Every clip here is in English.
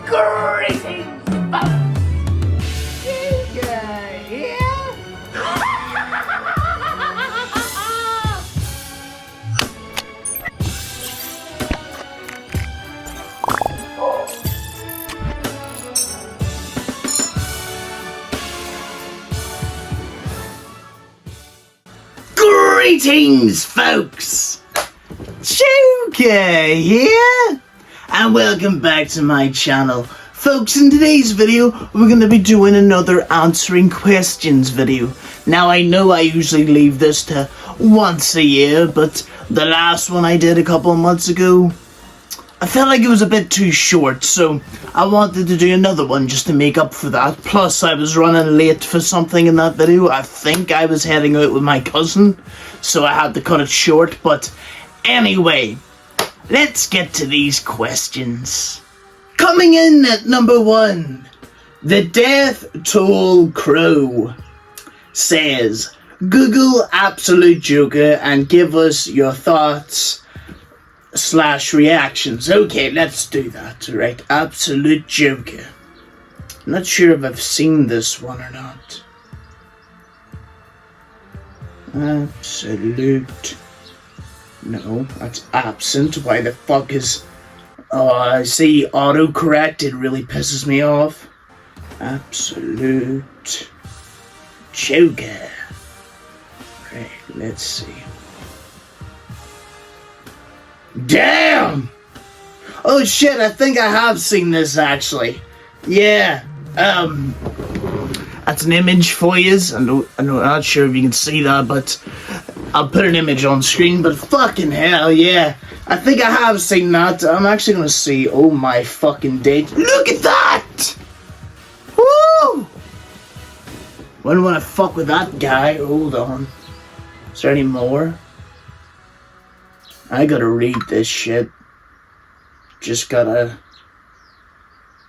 Greetings, Greetings, folks! Joker here, and welcome back to my channel. Folks, in today's video, we're going to be doing another answering questions video. Now, I know I usually leave this to once a year, but the last one I did a couple of months ago, I felt like it was a bit too short, so I wanted to do another one just to make up for that. Plus, I was running late for something in that video. I think I was heading out with my cousin, so I had to cut it short. But anyway, let's get to these questions. Coming in at number 1, the Death Toll Crow says, Google Absolute Joker and give us your thoughts / reactions. Okay, let's do that. Right, Absolute Joker. I'm not sure if I've seen this one or not. Absolute. No, that's absent. Why the fuck is... Oh, I see autocorrect. It really pisses me off. Absolute Joker. Right, let's see. Damn! Oh shit, I think I have seen this actually. Yeah, that's an image for you. I'm not sure if you can see that, but I'll put an image on screen. But fucking hell, yeah. I think I have seen that. I'm actually gonna see. Oh my fucking days. Look at that! Woo! Wouldn't wanna fuck with that guy. Hold on. Is there any more? I gotta read this shit. Just gotta...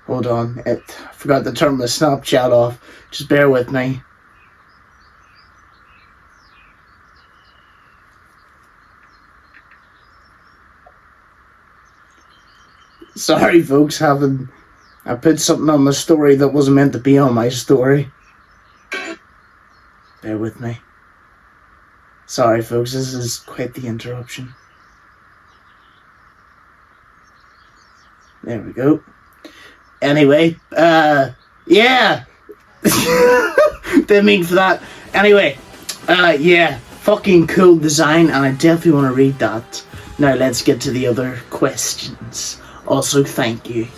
Hold on. I forgot to turn my Snapchat off. Just bear with me. Sorry, folks. I put something on my story that wasn't meant to be on my story. Bear with me. Sorry, folks. This is quite the interruption. There we go. Anyway, yeah. Didn't mean for that. Anyway, yeah. Fucking cool design, and I definitely want to read that. Now let's get to the other questions. Also, thank you.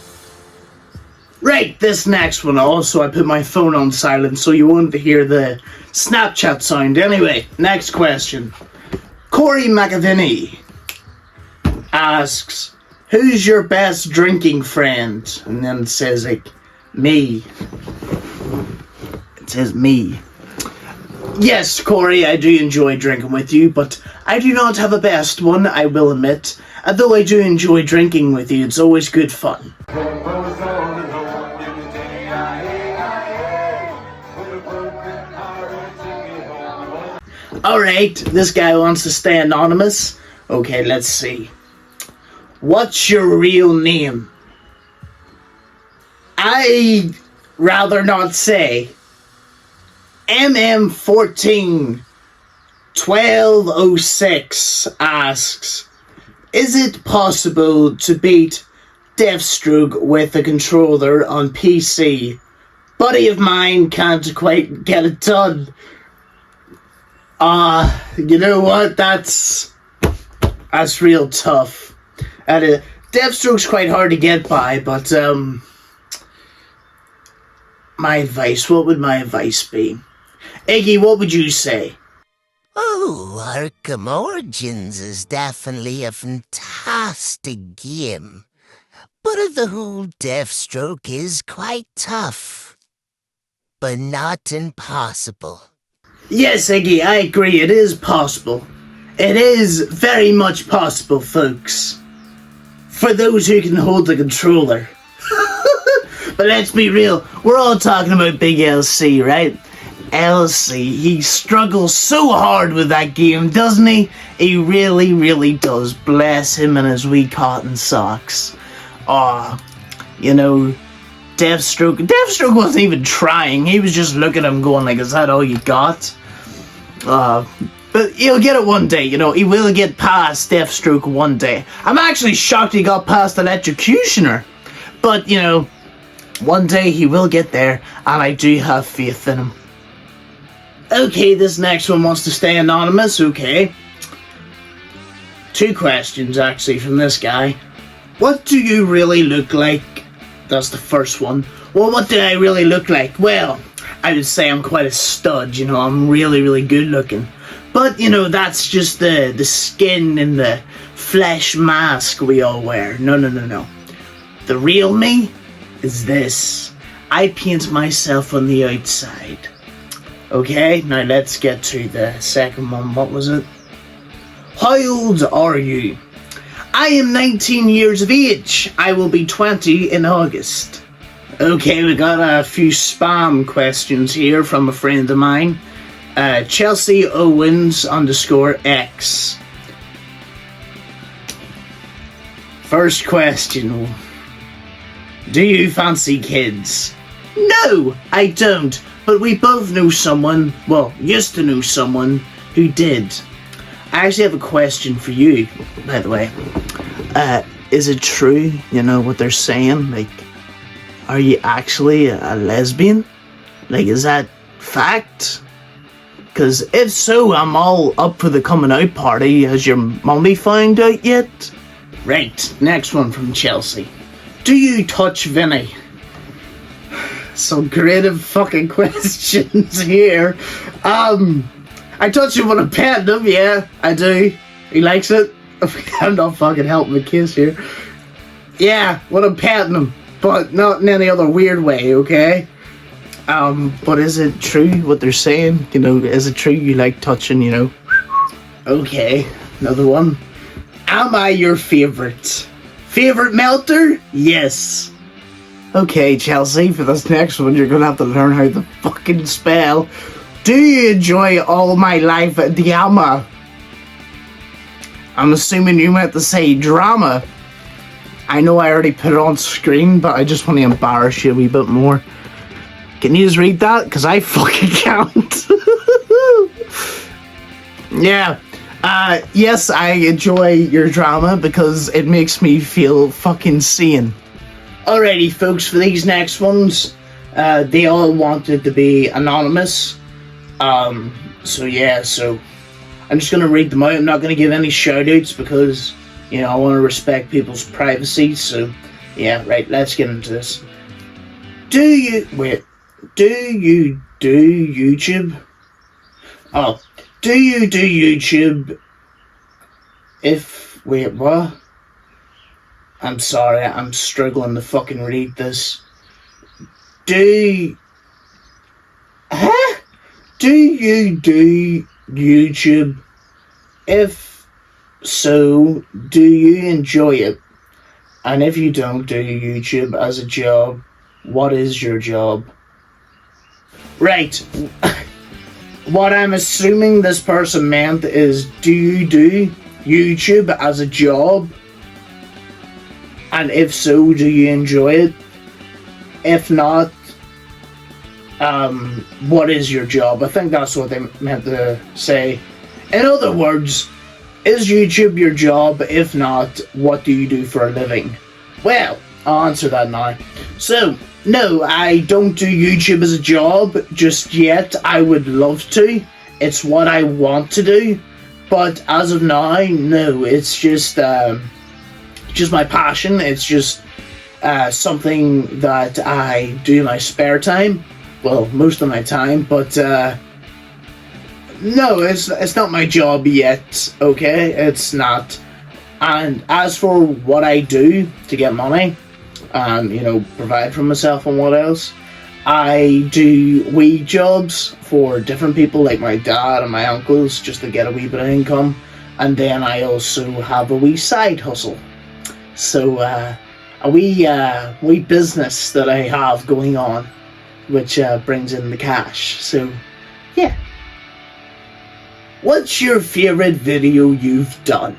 Right, this next one. Also, I put my phone on silent so you won't hear the Snapchat sound. Anyway, next question. Corey McAvinney asks, who's your best drinking friend? And then it says, like, me. It says me. Yes, Corey, I do enjoy drinking with you, but I do not have a best one, I will admit. Although I do enjoy drinking with you, it's always good fun. Alright, this guy wants to stay anonymous. Okay, let's see. What's your real name? I'd rather not say. MM141206 asks, is it possible to beat Deathstroke with a controller on PC? Buddy of mine can't quite get it done. You know what? That's real tough. And Deathstroke's quite hard to get by, but my advice, what would my advice be? Iggy, what would you say? Oh, Arkham Origins is definitely a fantastic game. But the whole Deathstroke is quite tough. But not impossible. Yes, Iggy, I agree, it is possible. It is very much possible, folks. For those who can hold the controller. But let's be real, we're all talking about Big LC, right? LC, he struggles so hard with that game, doesn't he? He really, really does. Bless him and his wee cotton socks. You know, Deathstroke. Deathstroke wasn't even trying. He was just looking at him going like, is that all you got? But he'll get it one day, you know. He will get past Deathstroke one day. I'm actually shocked he got past Electrocutioner. But, you know, one day he will get there, and I do have faith in him. Okay, this next one wants to stay anonymous, okay. 2 questions, actually, from this guy. What do you really look like? That's the first one. Well, what do I really look like? Well, I would say I'm quite a stud, you know, I'm really, really good looking. But, you know, that's just the skin and the flesh mask we all wear. No. The real me is this. I paint myself on the outside. Okay, now let's get to the second one. What was it? How old are you? I am 19 years of age. I will be 20 in August. Okay, we got a few spam questions here from a friend of mine. Chelsea Owens _X. First question. Do you fancy kids? No, I don't. But we both know someone, well, used to know someone who did. I actually have a question for you, by the way. Is it true, you know, what they're saying? Like, are you actually a lesbian? Like, is that fact? Because if so, I'm all up for the coming out party. Has your mummy found out yet? Right, next one from Chelsea. Do you touch Vinny? Some creative fucking questions here. I touch him when I'm petting him, yeah, I do. He likes it. I'm not fucking helping the kiss here. Yeah, when I'm petting him, but not in any other weird way, okay? But is it true what they're saying? You know, is it true you like touching, you know? Okay, another one. Am I your favourite? Favourite melter? Yes. Okay, Chelsea, for this next one, you're gonna have to learn how to fucking spell. Do you enjoy All My Life at Diama? I'm assuming you meant to say drama. I know I already put it on screen, but I just want to embarrass you a wee bit more. Can you just read that? Because I fucking can't. Yeah. Yes, I enjoy your drama because it makes me feel fucking sane. Alrighty, folks, for these next ones, they all wanted to be anonymous. So I'm just going to read them out. I'm not going to give any shout-outs because, you know, I want to respect people's privacy. So, yeah, right, let's get into this. Do you do YouTube? Oh, do you do YouTube what? I'm sorry, I'm struggling to fucking read this. Do you do YouTube? If so, do you enjoy it? And if you don't do YouTube as a job, what is your job? Right. What I'm assuming this person meant is, do you do YouTube as a job? And if so, do you enjoy it? If not, what is your job? I think that's what they meant to say. In other words, is YouTube your job? If not, what do you do for a living? Well, I'll answer that now. So, no, I don't do YouTube as a job just yet. I would love to. It's what I want to do. But as of now, no, it's just my passion. It's just something that I do in my spare time. Well, most of my time, but no, it's not my job yet, okay? It's not. And as for what I do to get money, and, you know, provide for myself and what else, I do wee jobs for different people, like my dad and my uncles, just to get a wee bit of income. And then I also have a wee side hustle. So, a wee business that I have going on, which brings in the cash. So, yeah. What's your favorite video you've done?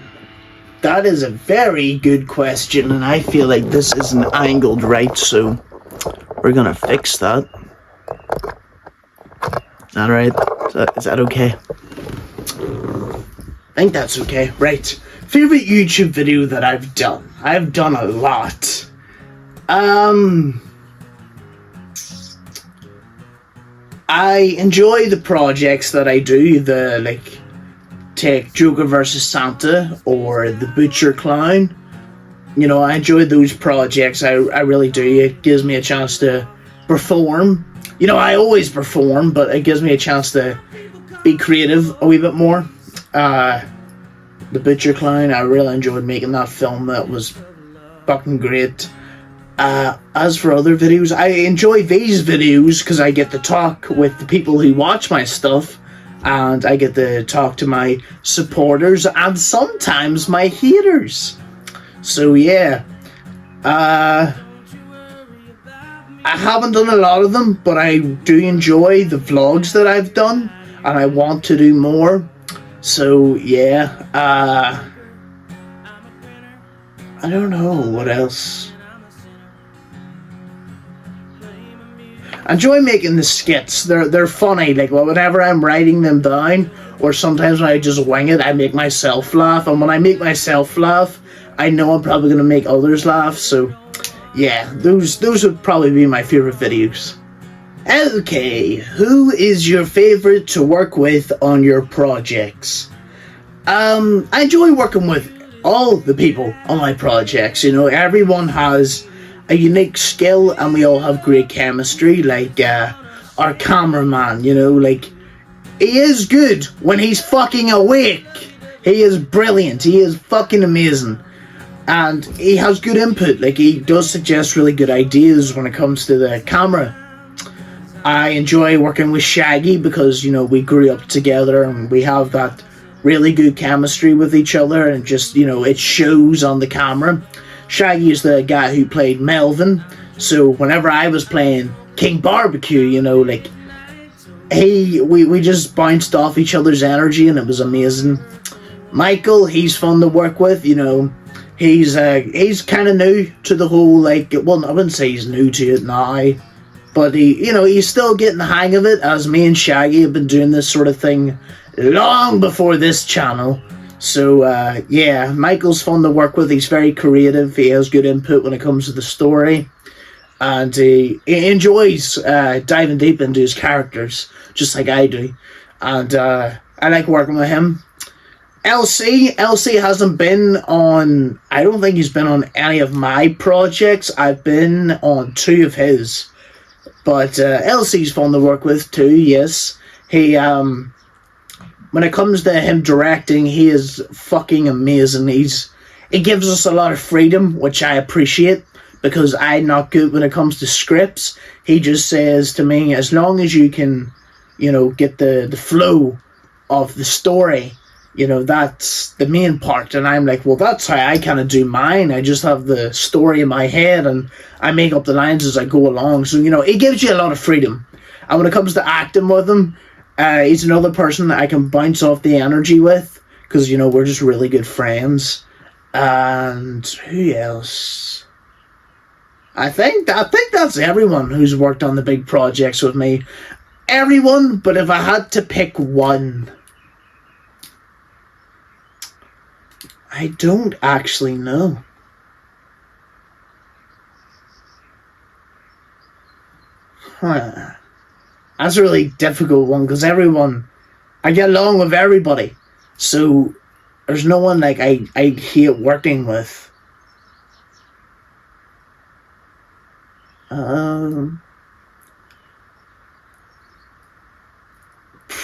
That is a very good question, and I feel like this isn't angled right, so We're gonna fix that. Alright, is that okay? I think that's okay. Right. Favorite YouTube video that I've done. I've done a lot. I enjoy the projects that I do, take Joker vs. Santa or the Butcher Clown. You know, I enjoy those projects, I really do. It gives me a chance to perform. You know, I always perform, but it gives me a chance to be creative a wee bit more. The Butcher Clown, I really enjoyed making that film. That was fucking great. As for other videos, I enjoy these videos because I get to talk with the people who watch my stuff, and I get to talk to my supporters and sometimes my haters. So yeah, I haven't done a lot of them, but I do enjoy the vlogs that I've done, and I want to do more. So yeah, I don't know what else. I enjoy making the skits. They're funny. Like, whenever I'm writing them down, or sometimes when I just wing it, I make myself laugh. And when I make myself laugh, I know I'm probably gonna make others laugh. So yeah, those would probably be my favorite videos. Okay, who is your favorite to work with on your projects? I enjoy working with all the people on my projects. You know, everyone has a unique skill and we all have great chemistry. Like, our cameraman, you know, like, he is good when he's fucking awake. He is brilliant. He is fucking amazing. And he has good input. Like, he does suggest really good ideas when it comes to the camera. I enjoy working with Shaggy because, you know, we grew up together and we have that really good chemistry with each other, and just, you know, it shows on the camera. Shaggy is the guy who played Melvin, so whenever I was playing King Barbecue, you know, like, we just bounced off each other's energy and it was amazing. Michael, he's fun to work with, you know. He's kind of new to the whole, like, well, I wouldn't say he's new to it now, but he's still getting the hang of it, as me and Shaggy have been doing this sort of thing long before this channel. So, yeah, Michael's fun to work with. He's very creative. He has good input when it comes to the story. And he enjoys diving deep into his characters, just like I do. And I like working with him. LC hasn't been on... I don't think he's been on any of my projects. I've been on 2 of his. But LC's fun to work with too, yes. He, when it comes to him directing, he is fucking amazing. He gives us a lot of freedom, which I appreciate, because I'm not good when it comes to scripts. He just says to me, as long as you can, you know, get the flow of the story, you know, that's the main part. And I'm like, well, that's how I kind of do mine. I just have the story in my head and I make up the lines as I go along. So, you know, it gives you a lot of freedom. And when it comes to acting with him, he's another person that I can bounce off the energy with, because, you know, we're just really good friends. And who else? I think that's everyone who's worked on the big projects with me. Everyone, but if I had to pick one, I don't actually know. Huh. That's a really difficult one, because I get along with everybody. So there's no one like I hate working with.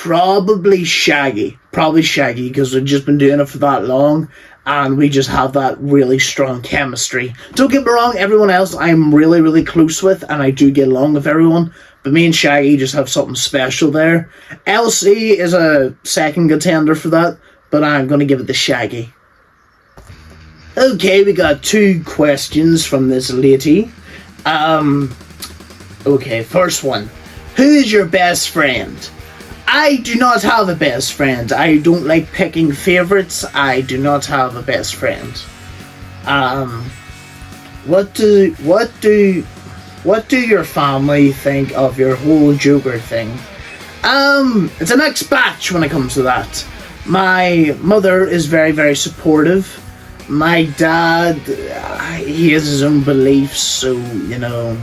Probably Shaggy, because we've just been doing it for that long, and we just have that really strong chemistry. Don't get me wrong, everyone else I'm really, really close with, and I do get along with everyone, but me and Shaggy just have something special there. LC is a second contender for that, but I'm going to give it to Shaggy. Okay, we got 2 questions from this lady. Okay, first one. Who is your best friend? I do not have a best friend. I don't like picking favorites. I do not have a best friend. What do what do your family think of your whole Joker thing? It's a mixed batch when it comes to that. My mother is very, very supportive. My dad, he has his own beliefs, so, you know,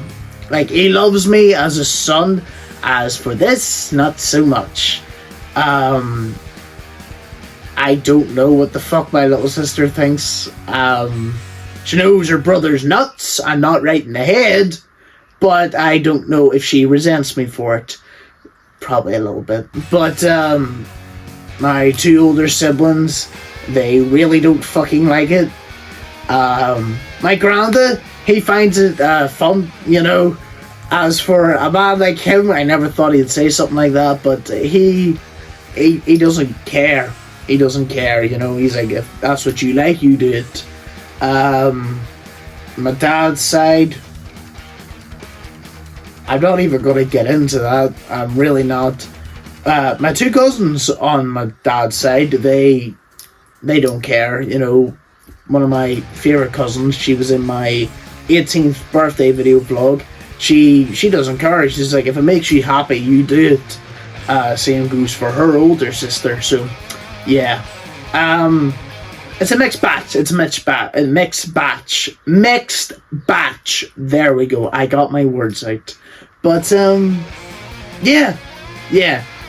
like, he loves me as a son. As for this, not so much. I don't know what the fuck my little sister thinks. She knows her brother's nuts. I'm not right in the head, but I don't know if she resents me for it. Probably a little bit. But, my two older siblings, they really don't fucking like it. My granda, he finds it, fun, you know. As for a man like him, I never thought he'd say something like that, but he doesn't care. He doesn't care, you know. He's like, if that's what you like, you do it. My dad's side, I'm not even going to get into that. I'm really not. My two cousins on my dad's side, they don't care, you know. One of my favourite cousins, she was in my 18th birthday video vlog. She doesn't care. She's like, if it makes you happy, you do it. Same goes for her older sister. So, yeah. It's a mixed batch. It's a mixed batch. Mixed batch. There we go. I got my words out. But, yeah.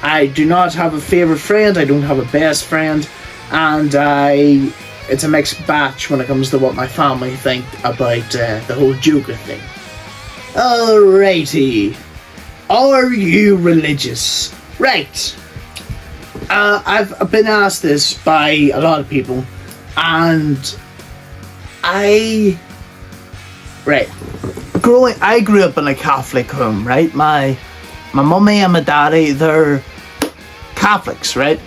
I do not have a favourite friend. I don't have a best friend. And it's a mixed batch when it comes to what my family think about the whole Joker thing. Alrighty. Are you religious? Right. I've been asked this by a lot of people, and I grew up in a Catholic home, right? My mummy and my daddy, they're Catholics, right?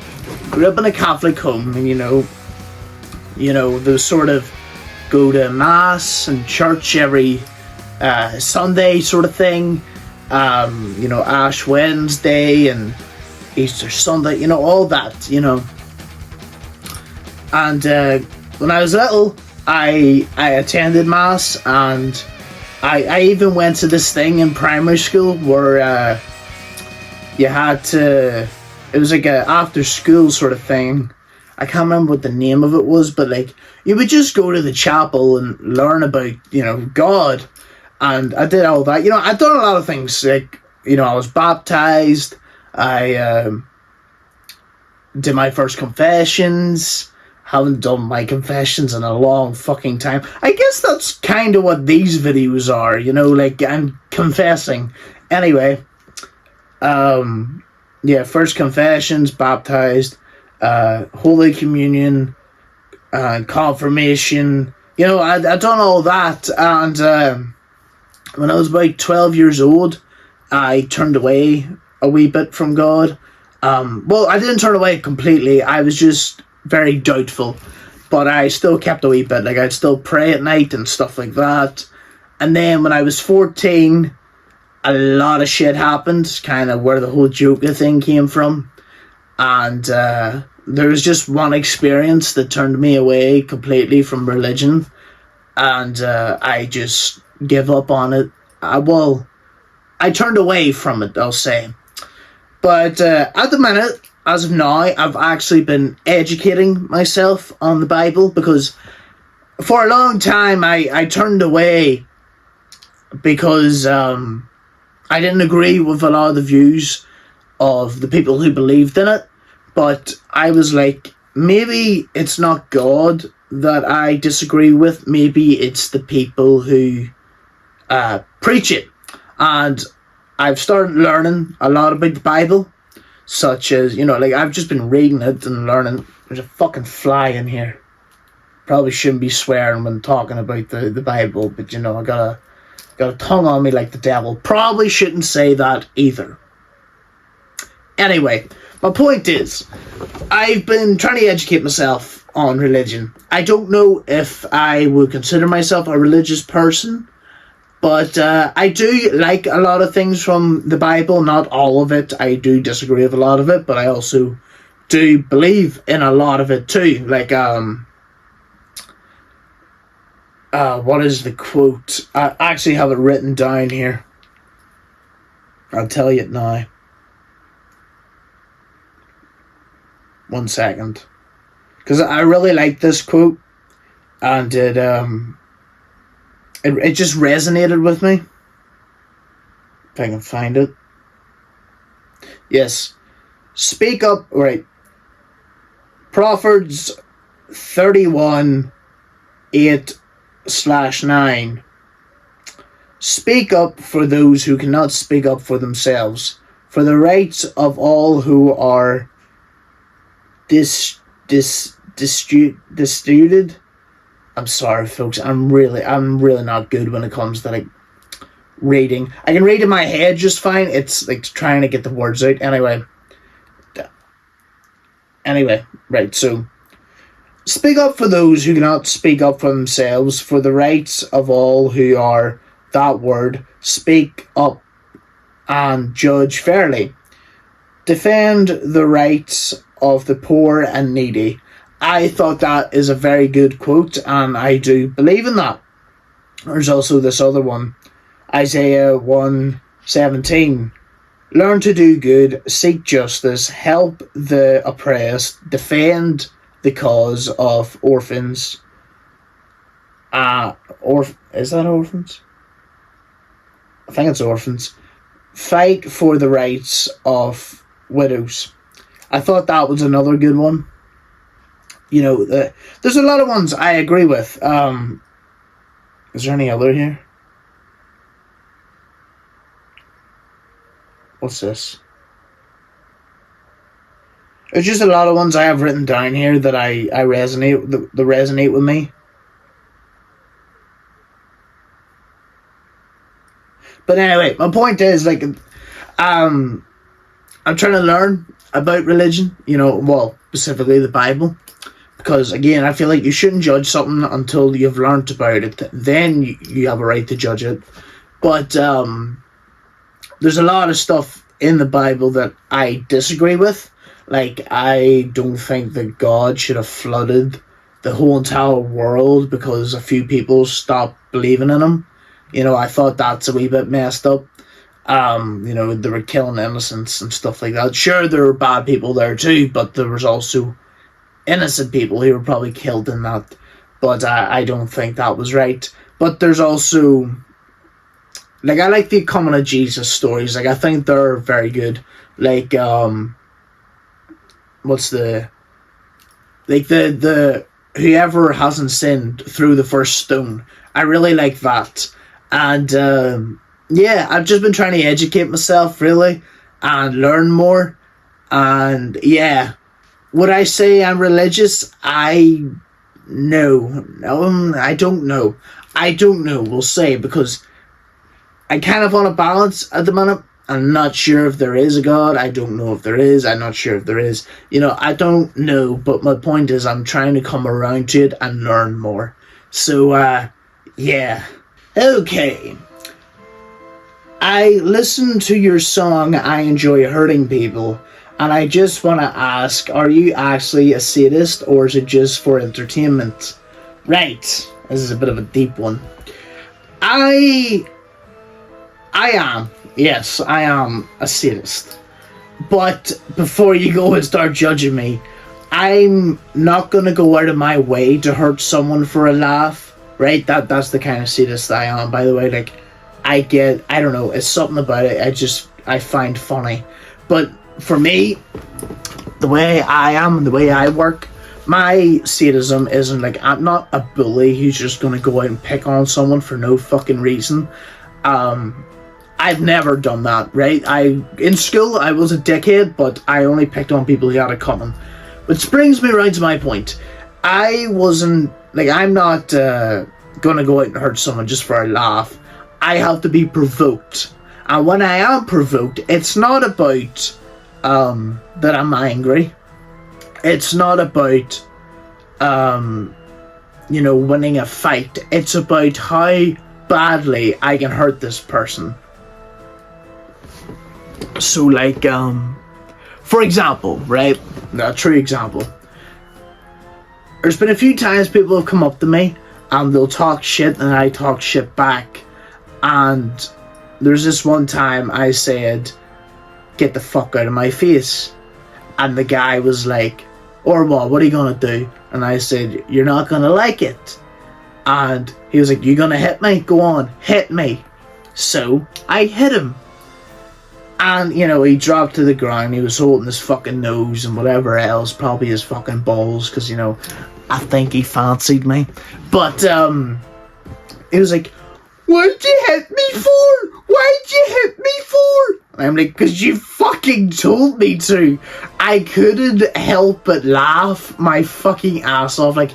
Grew up in a Catholic home, and you know, they sort of go to mass and church every Sunday sort of thing. You know, Ash Wednesday and Easter Sunday, you know, all that, you know. And when I was little, I attended mass, and I even went to this thing in primary school where you had to, it was like a after school sort of thing. I can't remember what the name of it was, but like, you would just go to the chapel and learn about, you know, God. And I did all that. You know, I've done a lot of things. Like, you know, I was baptized. I did my first confessions. Haven't done my confessions in a long fucking time. I guess that's kind of what these videos are, you know, like, I'm confessing. Anyway, yeah, first confessions, baptized, Holy Communion, confirmation. You know, I'd done all that, and when I was about 12 years old, I turned away a wee bit from God. Well, I didn't turn away completely. I was just very doubtful. But I still kept a wee bit. Like, I'd still pray at night and stuff like that. And then when I was 14, a lot of shit happened. Kind of where the whole Joker thing came from. And there was just one experience that turned me away completely from religion. And I just give up on it. I turned away from it, I'll say. But at the minute, as of now, I've actually been educating myself on the Bible, because for a long time I turned away because I didn't agree with a lot of the views of the people who believed in it. But I was like, maybe it's not God that I disagree with. Maybe it's the people who preach it. And I've started learning a lot about the Bible, such as, you know, like, I've just been reading it and learning. There's a fucking fly in here. Probably shouldn't be swearing when talking about the Bible, but, you know, I got a tongue on me like the devil. Probably shouldn't say that either. Anyway, my point is, I've been trying to educate myself on religion. I don't know if I would consider myself a religious person, but I do like a lot of things from the Bible. Not all of it. I do disagree with a lot of it, but I also do believe in a lot of it too. Like, What is the quote? I actually have it written down here. I'll tell you it now. 1 second. Because I really like this quote. And it just resonated with me. If I can find it. Yes. Speak up. Right. Proverbs 31:8/9. Speak up for those who cannot speak up for themselves, for the rights of all who are disputed. I'm sorry, folks. I'm really not good when it comes to like reading. I can read in my head just fine. It's like trying to get the words out. Anyway, right. So, speak up for those who cannot speak up for themselves, for the rights of all who are that word. Speak up and judge fairly. Defend the rights of the poor and needy. I thought that is a very good quote, and I do believe in that. There's also this other one, Isaiah 1:17. Learn to do good, seek justice, help the oppressed, defend the cause of orphans. Is that orphans? I think it's orphans. Fight for the rights of widows. I thought that was another good one. You know, there's a lot of ones I agree with. Is there any other here? What's this? There's just a lot of ones I have written down here that I resonate that resonate with me. But anyway, my point is like, I'm trying to learn about religion. You know, well, specifically the Bible, because again, I feel like you shouldn't judge something until you've learned about it. Then you have a right to judge it. But there's a lot of stuff in the Bible that I disagree with. Like, I don't think that God should have flooded the whole entire world because a few people stopped believing in him. You know, I thought that's a wee bit messed up. You know, they were killing innocents and stuff like that. Sure, there were bad people there too, but there was also innocent people who were probably killed in that. But I don't think that was right. But there's also... Like, I like the coming of Jesus stories. Like, I think they're very good. Like, what's the... Like, the whoever hasn't sinned threw the first stone. I really like that. And, yeah, I've just been trying to educate myself, really, and learn more. And, yeah, would I say I'm religious? No, I don't know. I don't know, we'll say, because... I kind of want a balance at the minute. I'm not sure if there is a God. I don't know if there is. I'm not sure if there is. You know, I don't know. But my point is I'm trying to come around to it and learn more. So, yeah. Okay. I listened to your song, I Enjoy Hurting People. And I just want to ask, are you actually a sadist or is it just for entertainment? Right. This is a bit of a deep one. I am. Yes, I am a sadist. But before you go and start judging me, I'm not going to go out of my way to hurt someone for a laugh, right? That's the kind of sadist I am, by the way. Like, I don't know, it's something about it I find funny. But for me, the way I am and the way I work, my sadism isn't like, I'm not a bully who's just going to go out and pick on someone for no fucking reason. I've never done that, right? In school, I was a dickhead, but I only picked on people who had it coming. Which brings me right to my point. I'm not gonna go out and hurt someone just for a laugh. I have to be provoked. And when I am provoked, it's not about that I'm angry. It's not about winning a fight. It's about how badly I can hurt this person. So, like, for example, right? A true example. There's been a few times people have come up to me and they'll talk shit and I talk shit back. And there's this one time I said, "Get the fuck out of my face." And the guy was like, "Or what are you gonna do?" And I said, "You're not gonna like it." And he was like, "You gonna hit me? Go on, hit me." So I hit him. And, you know, he dropped to the ground. He was holding his fucking nose and whatever else, probably his fucking balls, because, you know, I think he fancied me. But, he was like, "What'd you hit me for? Why'd you hit me for?" And I'm like, "Because you fucking told me to." I couldn't help but laugh my fucking ass off. Like,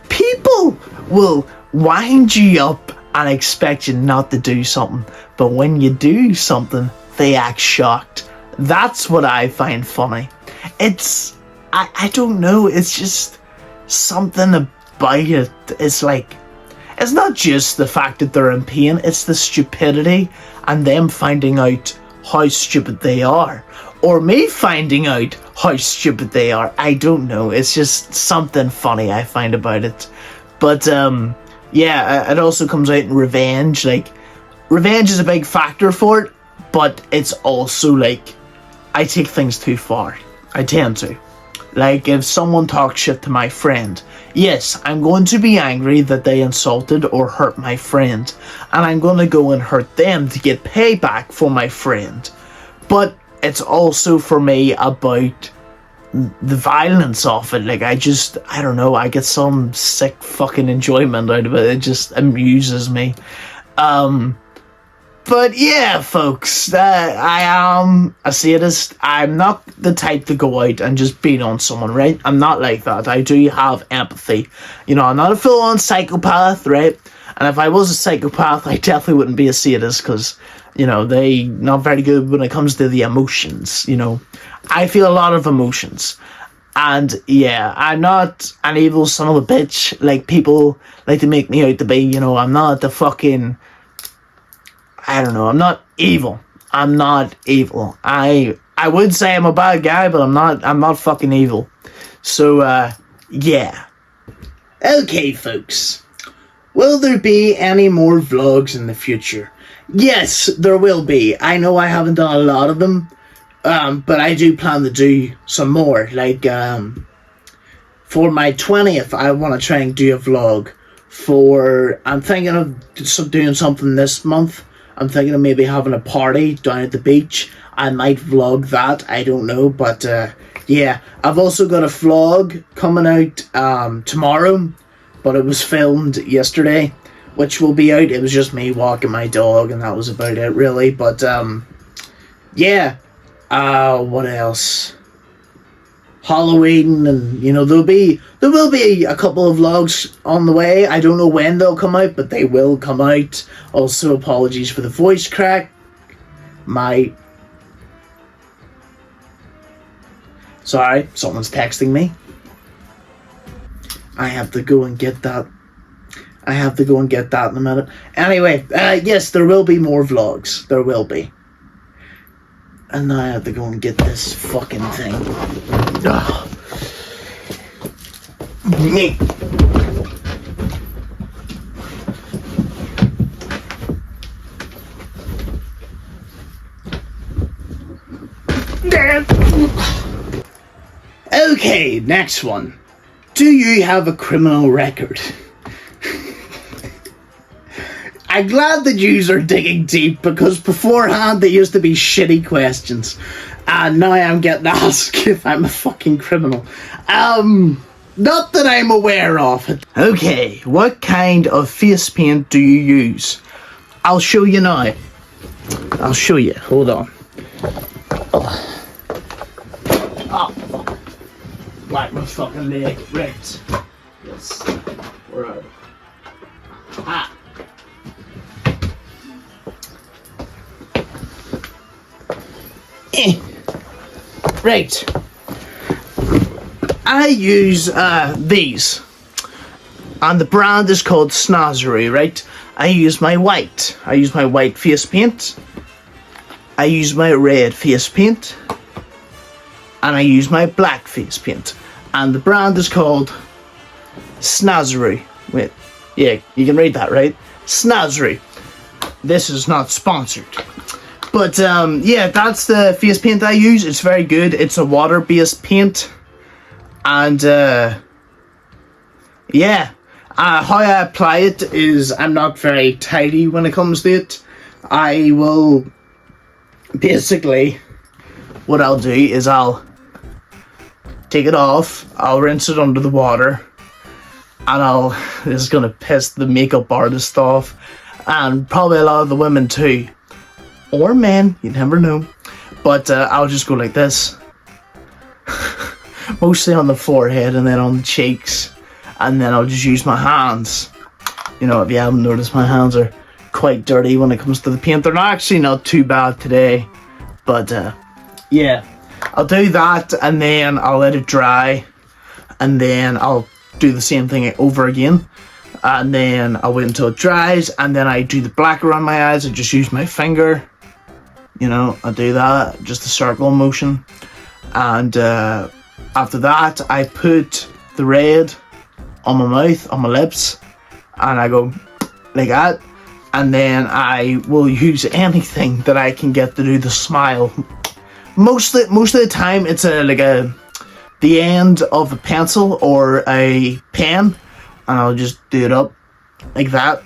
people will wind you up and expect you not to do something, but when you do something, they act shocked. That's what I find funny. It's, I don't know, it's just something about it. It's like, it's not just the fact that they're in pain, it's the stupidity and them finding out how stupid they are. Or me finding out how stupid they are. I don't know, it's just something funny I find about it. But, yeah, it also comes out in revenge. Like, revenge is a big factor for it, but it's also like, I take things too far. I tend to. Like, if someone talks shit to my friend, yes, I'm going to be angry that they insulted or hurt my friend, and I'm going to go and hurt them to get payback for my friend. But it's also for me about the violence of it. Like, I don't know, I get some sick fucking enjoyment out of it. It just amuses me. But yeah, folks, I am a sadist. I'm not the type to go out and just beat on someone, right? I'm not like that. I do have empathy. You know, I'm not a full-on psychopath, right? And if I was a psychopath, I definitely wouldn't be a sadist, because, you know, they not very good when it comes to the emotions, you know. I feel a lot of emotions. And yeah, I'm not an evil son of a bitch like people like to make me out to be. You know, I'm not the fucking, I don't know, I'm not evil. I'm not evil. I would say I'm a bad guy, but I'm not fucking evil. So, yeah. Okay, folks. Will there be any more vlogs in the future? Yes, there will be. I know I haven't done a lot of them, but I do plan to do some more. Like, for my 20th, I want to try and do a vlog. I'm thinking of doing something this month. I'm thinking of maybe having a party down at the beach. I might vlog that, I don't know, but yeah. I've also got a vlog coming out tomorrow, but it was filmed yesterday, which will be out. It was just me walking my dog, and that was about it, really. But yeah. What else? Halloween, and you know, there will be a couple of vlogs on the way. I don't know when they'll come out, but they will come out. Also, apologies for the voice crack. Sorry, someone's texting me. I have to go and get that. In a minute. Anyway, yes, there will be more vlogs. There will be. And now I have to go and get this fucking thing. Ugh. Okay, next one. Do you have a criminal record? I'm glad that yous are digging deep, because beforehand they used to be shitty questions. And now I'm getting asked if I'm a fucking criminal. Not that I'm aware of it. Okay, what kind of face paint do you use? I'll show you now. I'll show you. Hold on. Oh, fuck. Right, my fucking leg. Right. Yes. We're out. Ah. Right. I use these. And the brand is called Snazzy, right? I use my white face paint. I use my red face paint. And I use my black face paint. And the brand is called Snazzy. Wait. Yeah, you can read that, right? Snazzy. This is not sponsored. But, yeah, that's the face paint I use. It's very good. It's a water-based paint. And, yeah. How I apply it is I'm not very tidy when it comes to it. I will... Basically, what I'll do is I'll take it off. I'll rinse it under the water. And this is going to piss the makeup artist off. And probably a lot of the women too. Or men, you never know. But I'll just go like this. Mostly on the forehead and then on the cheeks. And then I'll just use my hands. You know, if you haven't noticed, my hands are quite dirty when it comes to the paint. They're actually not too bad today. But yeah, I'll do that and then I'll let it dry. And then I'll do the same thing over again. And then I'll wait until it dries. And then I do the black around my eyes. I just use my finger. You know, I do that, just a circle motion. And after that, I put the red on my mouth, on my lips. And I go like that. And then I will use anything that I can get to do the smile. Most of the time, it's the end of a pencil or a pen. And I'll just do it up like that.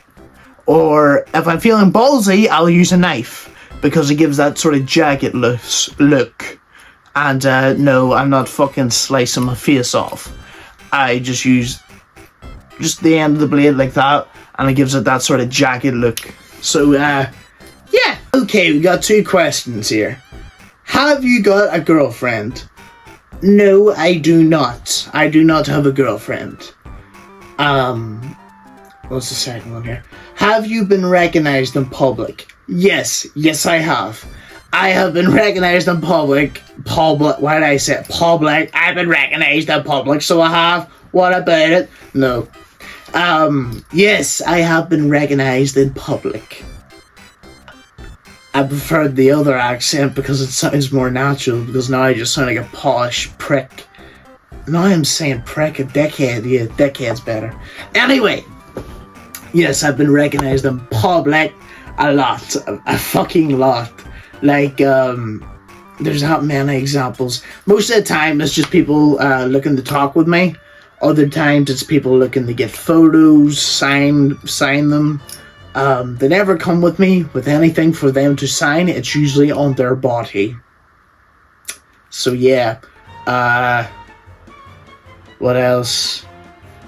Or if I'm feeling ballsy, I'll use a knife. Because it gives that sort of jagged look. And no, I'm not fucking slicing my face off. I just use just the end of the blade like that. And it gives it that sort of jagged look. So, yeah. Okay, we got 2 questions here. Have you got a girlfriend? No, I do not. I do not have a girlfriend. What's the second one here? Have you been recognized in public? Yes, I have. I have been recognized in public. Why did I say public? I've been recognized in public, so I have. What about it? No. Yes, I have been recognized in public. I preferred the other accent because it sounds more natural, because now I just sound like a posh prick. Now I'm saying prick, a dickhead. Yeah, dickhead's better. Anyway, yes, I've been recognized in public a lot. A fucking lot. Like, there's not many examples. Most of the time, it's just people looking to talk with me. Other times, it's people looking to get photos, sign them. They never come with me with anything for them to sign. It's usually on their body. So, yeah. What else?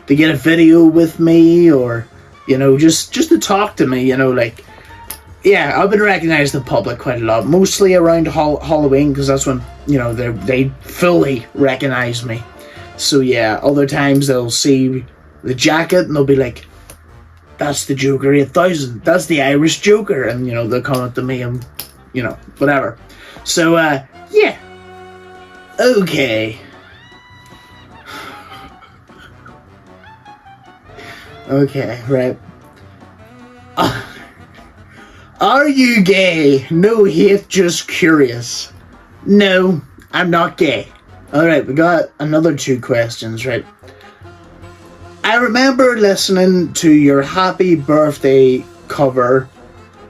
To get a video with me, or, you know, just to talk to me, you know, like, yeah, I've been recognized in public quite a lot, mostly around Halloween, because that's when, you know, they fully recognize me. So, yeah, other times they'll see the jacket, and they'll be like, that's the Joker 8000, that's the Irish Joker, and, you know, they'll come up to me and, you know, whatever. So, yeah. Okay. Okay, right. Are you gay? No hate, just curious. No, I'm not gay. Alright, we got another 2 questions, right? I remember listening to your happy birthday cover,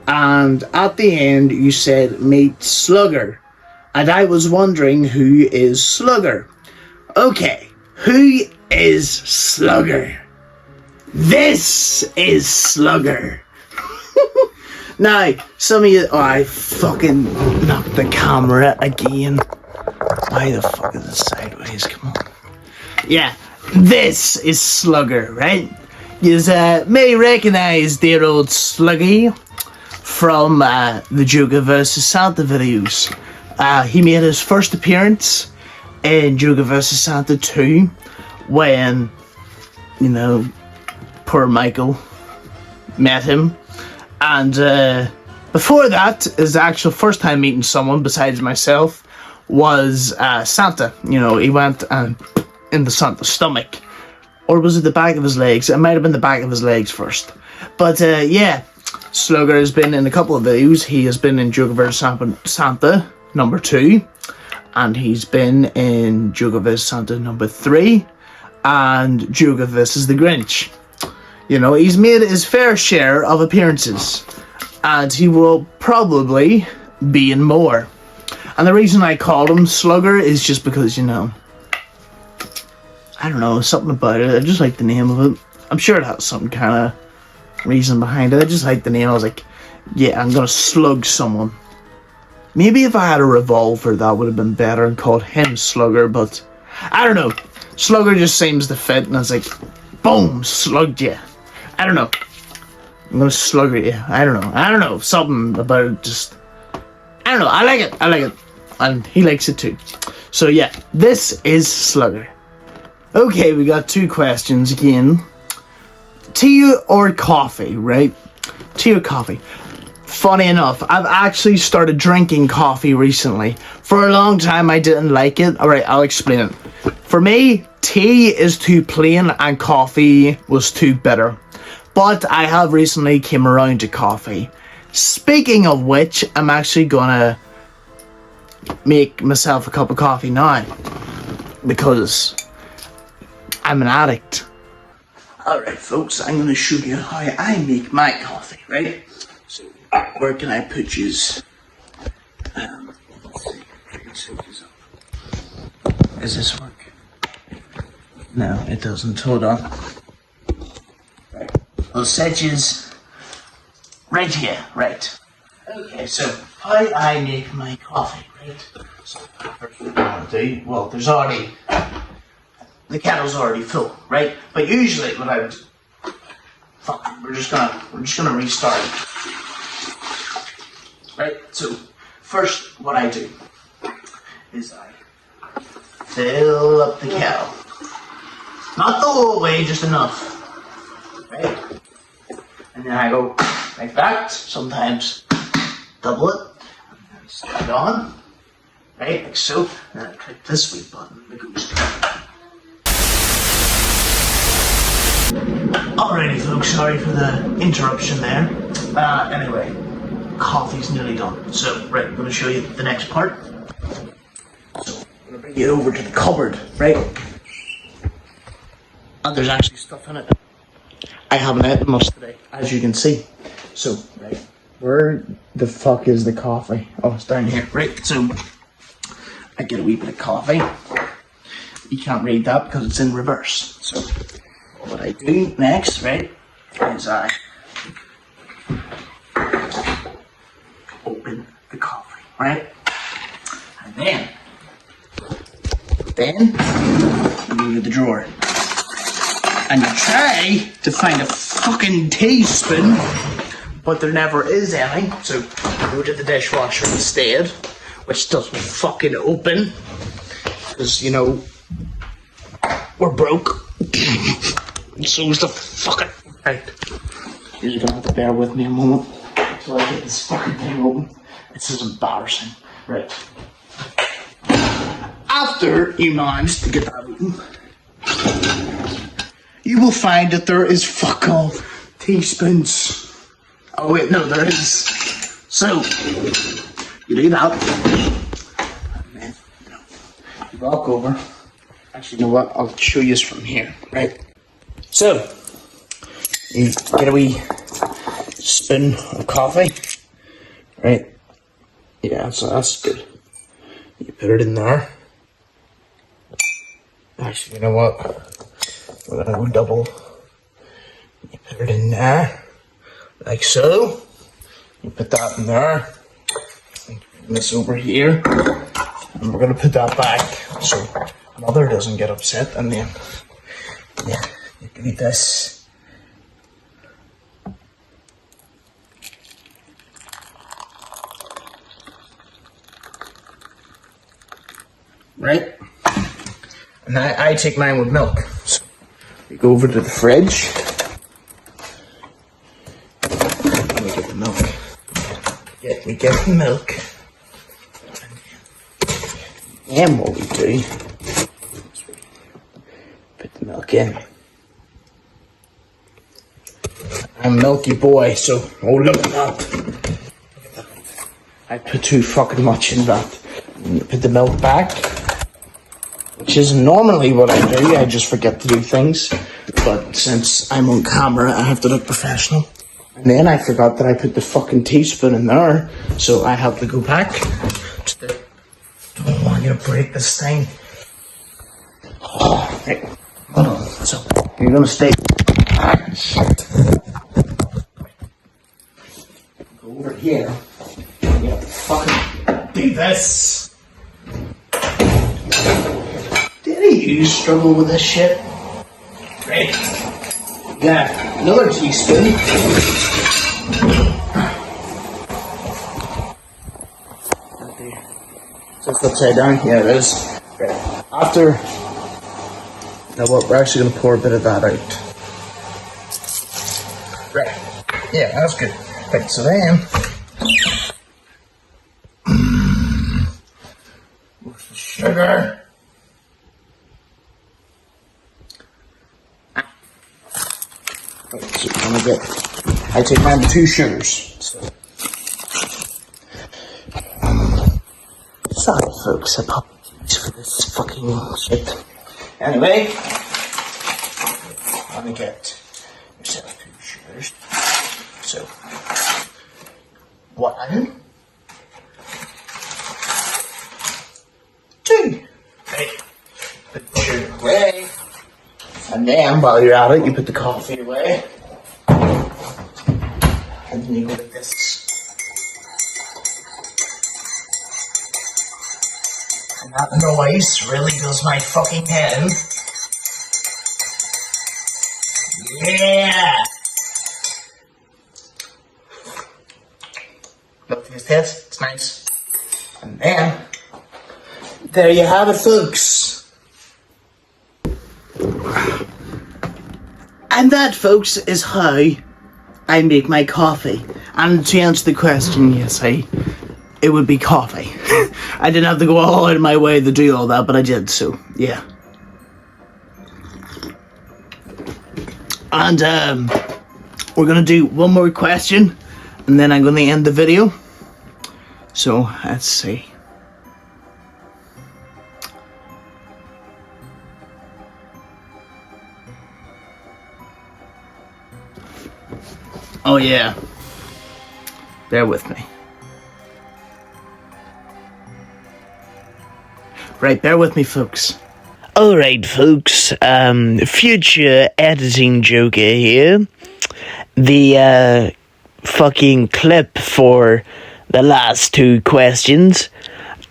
and at the end you said, meet Slugger. And I was wondering, who is Slugger? Okay, who is Slugger? This is Slugger. Now, some of you... Oh, I fucking knocked the camera again. Why the fuck is it sideways? Come on. Yeah, this is Slugger, right? You may recognize dear old Sluggy from the Joker vs. Santa videos. He made his first appearance in Joker vs. Santa 2 when, you know, poor Michael met him. And before that, his actual first time meeting someone besides myself was Santa. You know, he went in the Santa's stomach. Or was it the back of his legs? It might have been the back of his legs first. But yeah, Slugger has been in a couple of videos. He has been in Joker vs. Santa number 2. And he's been in Joker vs. Santa number 3. And Joker vs. the Grinch. You know, he's made his fair share of appearances, and he will probably be in more. And the reason I called him Slugger is just because, you know, I don't know, something about it. I just like the name of it. I'm sure it has some kind of reason behind it. I just like the name. I was like, yeah, I'm gonna slug someone. Maybe if I had a revolver, that would have been better and called him Slugger, but I don't know. Slugger just seems to fit, and I was like, boom, slugged you. I don't know. I'm gonna slugger you. I don't know. Something about it just... I don't know. I like it. And he likes it too. So yeah, this is Slugger. Okay, we got 2 questions again. Tea or coffee, right? Tea or coffee? Funny enough, I've actually started drinking coffee recently. For a long time, I didn't like it. Alright, I'll explain it. For me, tea is too plain and coffee was too bitter. But I have recently came around to coffee. Speaking of which, I'm actually gonna make myself a cup of coffee now. Because I'm an addict. Alright folks, I'm gonna show you how I make my coffee, right? So, where can I put yous? Let's see. Does this work? No, it doesn't. Hold on. Right. I'll set yous right here, right. Okay, so how I make my coffee, right? So first what I want to do, well, there's already, the kettle's already full, right? But usually what I would do, fuck, we're just gonna restart it. Right, so first what I do is I fill up the kettle. Not the whole way, just enough. Right? And then I go like that, sometimes double it, and then slide it on. Right, like so. And then I click this wee button, it goes. Alrighty folks, sorry for the interruption there. Anyway. Coffee's nearly done. So, right, I'm going to show you the next part. So, I'm going to bring you over to the cupboard, right? And there's actually stuff in it. I haven't eaten much today, as you can see. So, right, where the fuck is the coffee? Oh, it's down here, right? So, I get a wee bit of coffee. You can't read that because it's in reverse. So, what I do next, right, is I open the coffee, right? And then you go to the drawer and you try to find a fucking teaspoon, but there never is any, so you go to the dishwasher instead, which doesn't fucking open, because, you know, we're broke. So is the fucking... Right. You're gonna have to bear with me a moment. So I get this fucking thing open. This is embarrassing. Right. After you manage to get that open, you will find that there is fuck all teaspoons. Oh wait, no, there is. So, you do that. And then, you walk over. Actually, you know what? I'll show you this from here, right? So, you get a wee spoon of coffee, right? Yeah, so that's good. You put it in there. Actually, you know what? We're gonna go double. You put it in there, like so. You put that in there. Bring this over here, and we're gonna put that back so Mother doesn't get upset. And then, yeah, you can eat this. Right? And I take mine with milk. So we go over to the fridge. And we get the milk. We get the milk. And what we do is we put the milk in. I'm a milky boy, so oh look at that. I put too fucking much in that. And you put the milk back. Which is normally what I do, I just forget to do things. but since I'm on camera, I have to look professional. And then I forgot that I put the fucking teaspoon in there, so I have to go back to the... Don't want you to break this thing. Oh, right. Hold on. So, you're gonna stay... Shit. Go over here. You have to fucking do this. Did you struggle with this shit? Right. Yeah, another teaspoon. So it's upside down. Yeah, it is. Right. After, now what? We're actually going to pour a bit of that out. Right. Yeah, that's good. Right. So then, where's the sugar? Right, so I'm gonna get. I take mine with 2 sugars. So. Sorry, folks, apologies for this fucking shit. Anyway, I'm gonna get yourself 2 sugars. So, 1, 2. Right. Put the sugar away. And then, while you're at it, you put the coffee away. And then you go like this. And that noise really does my fucking head in. Yeah! Look at this, it's nice. And then, there you have it, folks. And that, folks, is how I make my coffee. And to answer the question, yes, it would be coffee. I didn't have to go all out of my way to do all that, but I did, so, yeah. And, we're gonna do one more question, and then I'm gonna end the video. So, let's see. Oh yeah, bear with me. Right, bear with me, folks. Alright, folks, future editing joker here. The, fucking clip for the last 2 questions.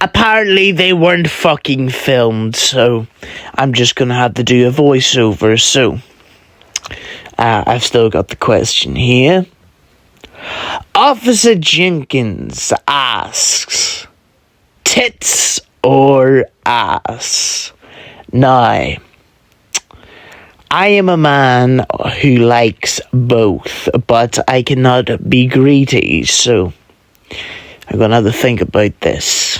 Apparently they weren't fucking filmed, so I'm just gonna have to do a voiceover, so... I've still got the question here. Officer Jenkins asks, tits or ass? Now, I am a man who likes both, but I cannot be greedy, so I'm gonna have to think about this.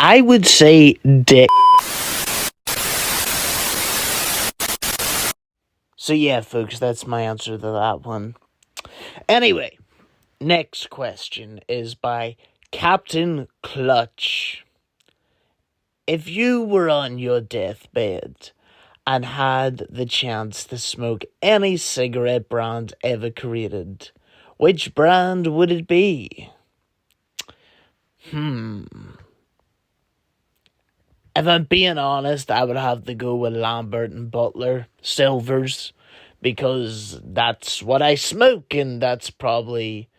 I would say dick. So yeah, folks, that's my answer to that one. Anyway, next question is by Captain Clutch. If you were on your deathbed and had the chance to smoke any cigarette brand ever created, which brand would it be? If I'm being honest, I would have to go with Lambert and Butler Silvers, because that's what I smoke, and that's probably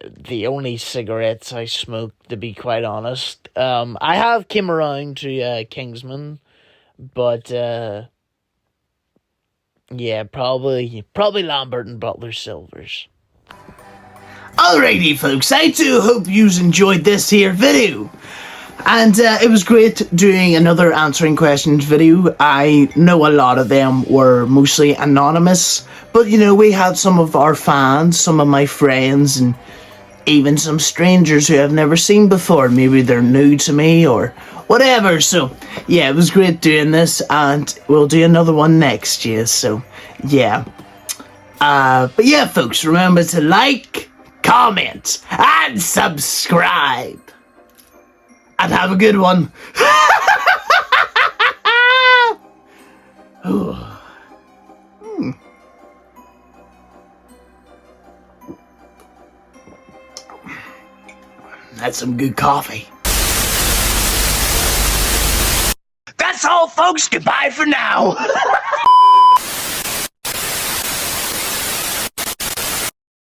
the only cigarettes I smoke, to be quite honest. I have came around to Kingsman, but yeah, probably Lambert and Butler Silvers. Alrighty, folks, I do hope you enjoyed this here video. And it was great doing another answering questions video. I know a lot of them were mostly anonymous, but you know, we had some of our fans, some of my friends, and even some strangers who I've never seen before. Maybe they're new to me or whatever. So yeah, it was great doing this, and we'll do another one next year. So yeah. But yeah, folks, remember to like, comment, and subscribe. And have a good one. That's some good coffee. That's all, folks. Goodbye for now.